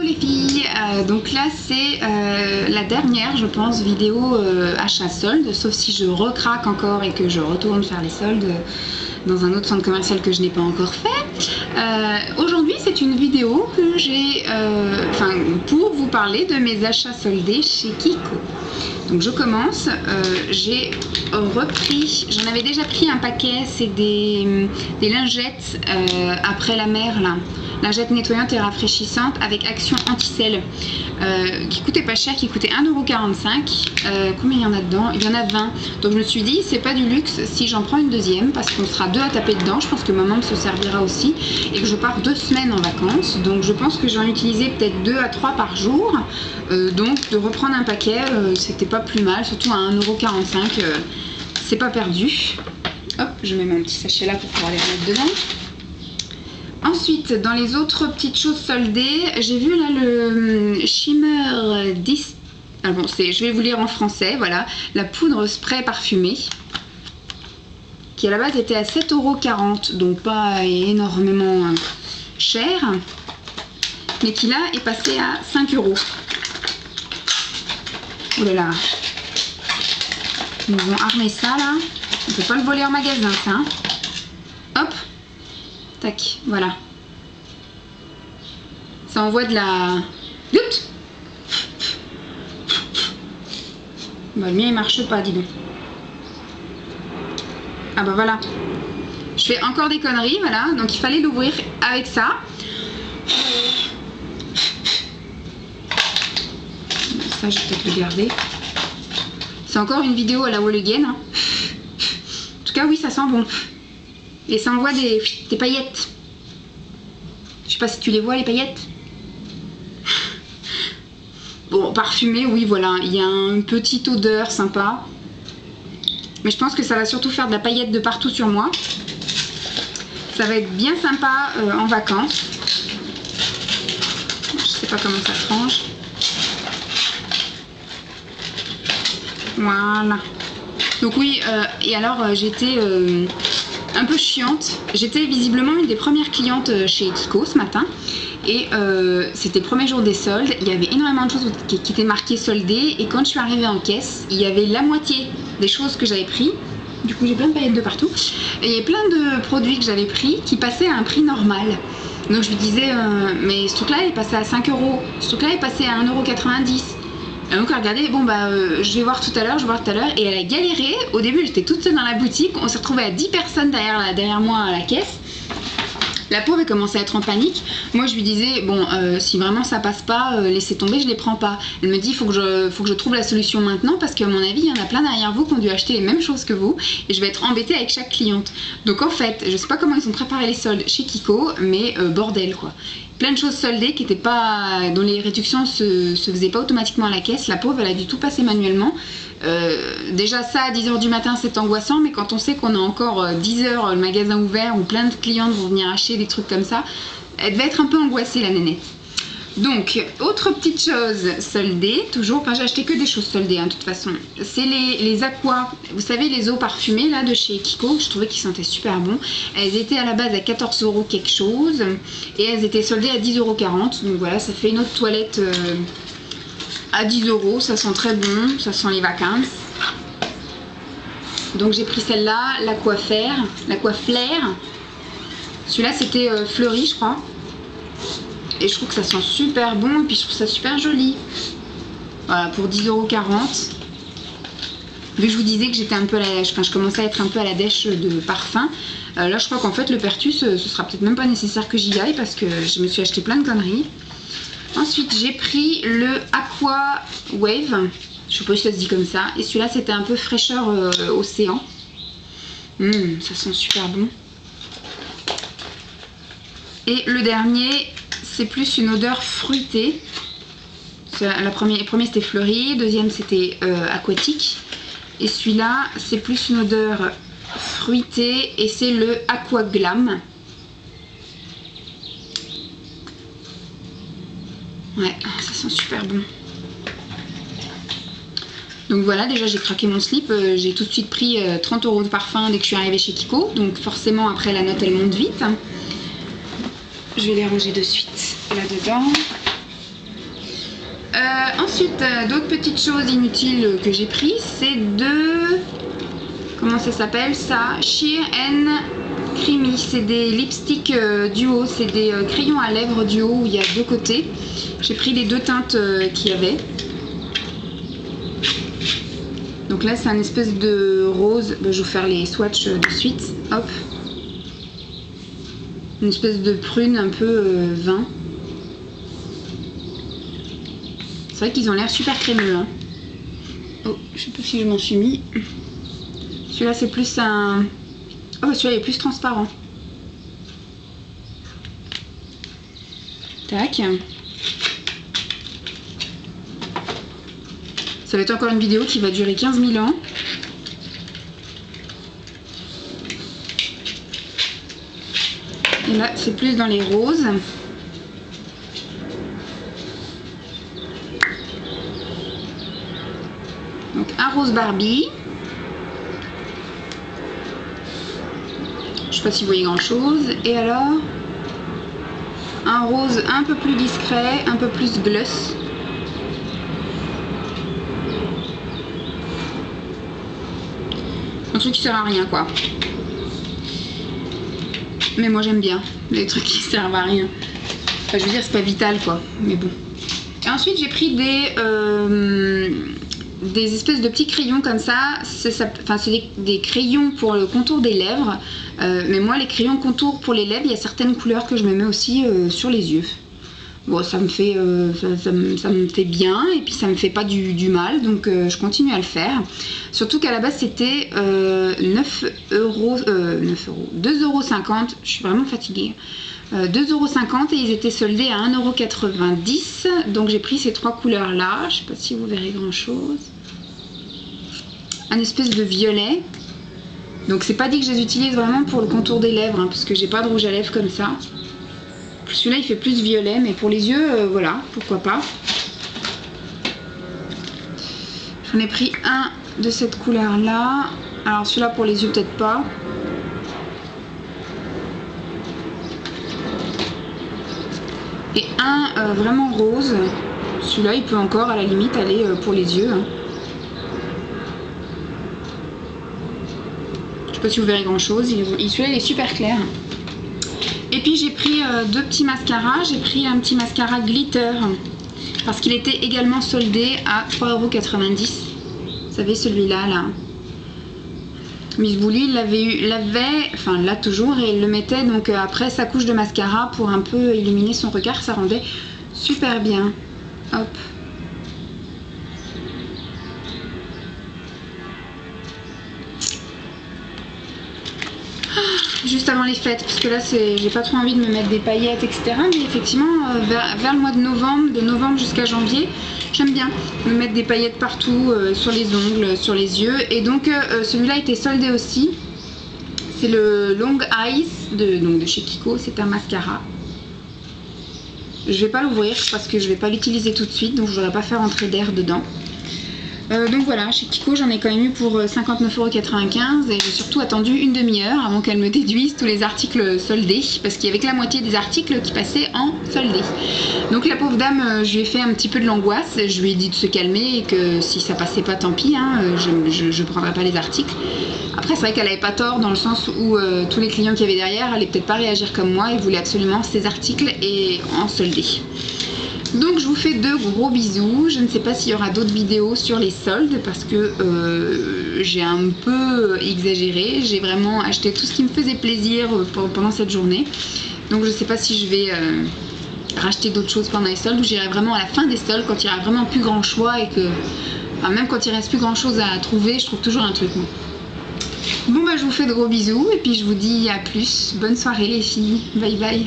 les filles, donc là c'est la dernière je pense vidéo achat solde, sauf si je recraque encore et que je retourne faire les soldes dans un autre centre commercial que je n'ai pas encore fait. Aujourd'hui c'est une vidéo que j'ai pour vous parler de mes achats soldés chez Kiko. Donc je commence, j'ai repris, j'en avais déjà pris un paquet, c'est des lingettes après la mer là. Lingette nettoyante et rafraîchissante avec action anti-sel qui coûtait pas cher, qui coûtait 1,45 €. Combien il y en a dedans? Il y en a 20. Donc je me suis dit c'est pas du luxe si j'en prends une deuxième parce qu'on sera deux à taper dedans. Je pense que maman me se servira aussi et que je pars 2 semaines en vacances. Donc je pense que je vais en utiliser peut-être 2 à 3 par jour. Donc de reprendre un paquet c'était pas plus mal, surtout à 1,45 €. C'est pas perdu. Hop, je mets mon petit sachet là pour pouvoir les remettre dedans. Ensuite, dans les autres petites choses soldées, j'ai vu là le Shimmer 10. Ah bon, je vais vous lire en français, voilà. La poudre spray parfumée, qui à la base était à 7,40 €, donc pas énormément cher, mais qui là est passé à 5 €. Oh là là. Ils nous ont armé ça là. On peut pas le voler en magasin ça. Hein. Hop. Tac, voilà. Ça envoie de la... Oups. Bah, le mien il marche pas, dis donc. Ah bah voilà. Je fais encore des conneries, voilà. Donc il fallait l'ouvrir avec ça. Ça, je vais peut-être le garder. C'est encore une vidéo à la wall again. Hein. En tout cas, oui, ça sent bon. Et ça envoie des paillettes. Je sais pas si tu les vois les paillettes. Bon, parfumé, oui, voilà. Il y a une petite odeur sympa. Mais je pense que ça va surtout faire de la paillette de partout sur moi. Ça va être bien sympa en vacances. Je sais pas comment ça se range. Voilà. Donc oui, et alors j'étais... un peu chiante. J'étais visiblement une des premières clientes chez Kiko ce matin et c'était le premier jour des soldes. Il y avait énormément de choses qui étaient marquées soldées et quand je suis arrivée en caisse, il y avait la moitié des choses que j'avais pris. Du coup j'ai plein de paillettes de partout et il y a plein de produits que j'avais pris qui passaient à un prix normal. Donc je me disais mais ce truc là est passé à 5 €, ce truc là est passé à 1,90 €. Et donc regardez, bon bah je vais voir tout à l'heure, et elle a galéré. Au début j'étais toute seule dans la boutique, on s'est retrouvé à 10 personnes derrière moi à la caisse. La pauvre elle commençait à être en panique. Moi je lui disais bon si vraiment ça passe pas, laissez tomber, je les prends pas. Elle me dit faut que je trouve la solution maintenant parce qu'à mon avis il y en a plein derrière vous qui ont dû acheter les mêmes choses que vous et je vais être embêtée avec chaque cliente. Donc en fait je sais pas comment ils ont préparé les soldes chez Kiko mais bordel quoi. Plein de choses soldées qui étaient pas, dont les réductions se faisaient pas automatiquement à la caisse. La pauvre elle a dû tout passer manuellement. Déjà ça à 10 h du matin c'est angoissant, mais quand on sait qu'on a encore 10 h le magasin ouvert où plein de clientes vont venir acheter des trucs comme ça, elle devait être un peu angoissée la nénette. Donc autre petite chose soldée, toujours, enfin j'ai acheté que des choses soldées hein, de toute façon, c'est les aquas, vous savez les eaux parfumées là de chez Kiko, je trouvais qu'ils sentaient super bon. Elles étaient à la base à 14 € quelque chose et elles étaient soldées à 10,40 €, donc voilà ça fait une autre toilette à 10 €, ça sent très bon, ça sent les vacances. Donc j'ai pris celle-là, l'Aquaflair, celui-là c'était fleuri je crois. Et je trouve que ça sent super bon et puis je trouve ça super joli. Voilà, pour 10,40 €. Vu que je vous disais que j'étais un peu à la... je commençais à être un peu à la dèche de parfum. Là, je crois qu'en fait, le Pertus, ce sera peut-être même pas nécessaire que j'y aille parce que je me suis acheté plein de conneries. Ensuite, j'ai pris le Aqua Wave. Je sais pas si ça se dit comme ça. Et celui-là, c'était un peu fraîcheur océan. Ça sent super bon. Et le dernier... c'est plus une odeur fruitée. Le premier c'était fleuri, deuxième c'était aquatique. Et celui-là, c'est plus une odeur fruitée et c'est le Aqua Glam. Ouais, ça sent super bon. Donc voilà, déjà j'ai craqué mon slip, j'ai tout de suite pris 30 € de parfum dès que je suis arrivée chez Kiko. Donc forcément après la note elle monte vite. Je vais les ranger de suite là-dedans. Ensuite, d'autres petites choses inutiles que j'ai pris, c'est de... Comment ça s'appelle ça? Sheer and Creamy. C'est des lipsticks duo, c'est des crayons à lèvres duo où il y a deux côtés. J'ai pris les deux teintes qu'il y avait. Donc là, c'est un espèce de rose. Je vais vous faire les swatchs de suite. Hop. Une espèce de prune un peu vin. C'est vrai qu'ils ont l'air super crémeux. Hein. Oh, je sais pas si je m'en suis mis. Celui-là, c'est plus un... Oh, bah celui-là, il est plus transparent. Tac. Ça va être encore une vidéo qui va durer 15 000 ans. Et là, c'est plus dans les roses. Donc un rose Barbie. Je sais pas si vous voyez grand chose. Et alors un rose un peu plus discret, un peu plus gloss. Un truc qui sert à rien quoi. Mais moi j'aime bien les trucs qui servent à rien. Enfin, je veux dire c'est pas vital quoi. Mais bon. Et ensuite j'ai pris des espèces de petits crayons comme ça. C'est des crayons pour le contour des lèvres. Mais moi les crayons contour pour les lèvres, il y a certaines couleurs que je me mets aussi sur les yeux. Bon, ça me fait bien et puis ça me fait pas du mal, donc je continue à le faire. Surtout qu'à la base c'était 2,50 €. Je suis vraiment fatiguée. 2,50 € et ils étaient soldés à 1,90 €. Donc j'ai pris ces trois couleurs là. Je sais pas si vous verrez grand chose. Un espèce de violet. Donc c'est pas dit que je les utilise vraiment pour le contour des lèvres, hein, parce que j'ai pas de rouge à lèvres comme ça. Celui-là il fait plus violet, mais pour les yeux, voilà, pourquoi pas. J'en ai pris un de cette couleur là. Alors celui-là pour les yeux peut-être pas. Et un vraiment rose. Celui-là il peut encore à la limite aller pour les yeux. Hein. Je sais pas si vous verrez grand chose. Celui-là il est super clair. Et puis j'ai pris deux petits mascaras. J'ai pris un petit mascara glitter parce qu'il était également soldé à 3,90 €. Vous savez celui-là là. Miss Bully l'avait, enfin là toujours, et il le mettait donc après sa couche de mascara pour un peu illuminer son regard. Ça rendait super bien. Hop. Juste avant les fêtes, parce que là j'ai pas trop envie de me mettre des paillettes etc, mais effectivement vers le mois de novembre jusqu'à janvier, j'aime bien me mettre des paillettes partout, sur les ongles, sur les yeux. Et donc celui-là était soldé aussi. C'est le Long Eyes de chez Kiko. C'est un mascara. Je vais pas l'ouvrir parce que je vais pas l'utiliser tout de suite, donc je voudrais pas faire entrer d'air dedans. Donc voilà, chez Kiko j'en ai quand même eu pour 59,95 € et j'ai surtout attendu une demi-heure avant qu'elle me déduise tous les articles soldés, parce qu'il y avait que la moitié des articles qui passaient en soldé. Donc la pauvre dame, je lui ai fait un petit peu de l'angoisse, je lui ai dit de se calmer et que si ça passait pas tant pis, hein, je prendrais pas les articles. Après c'est vrai qu'elle avait pas tort dans le sens où tous les clients qu'il y avait derrière allaient peut-être pas réagir comme moi et voulaient absolument ces articles et en soldé. Donc je vous fais de gros bisous. Je ne sais pas s'il y aura d'autres vidéos sur les soldes parce que j'ai un peu exagéré. J'ai vraiment acheté tout ce qui me faisait plaisir pendant cette journée. Donc je ne sais pas si je vais racheter d'autres choses pendant les soldes ou j'irai vraiment à la fin des soldes quand il n'y aura vraiment plus grand choix et que, enfin, même quand il reste plus grand chose à trouver, je trouve toujours un truc. Bon bah je vous fais de gros bisous et puis je vous dis à plus. Bonne soirée les filles. Bye bye.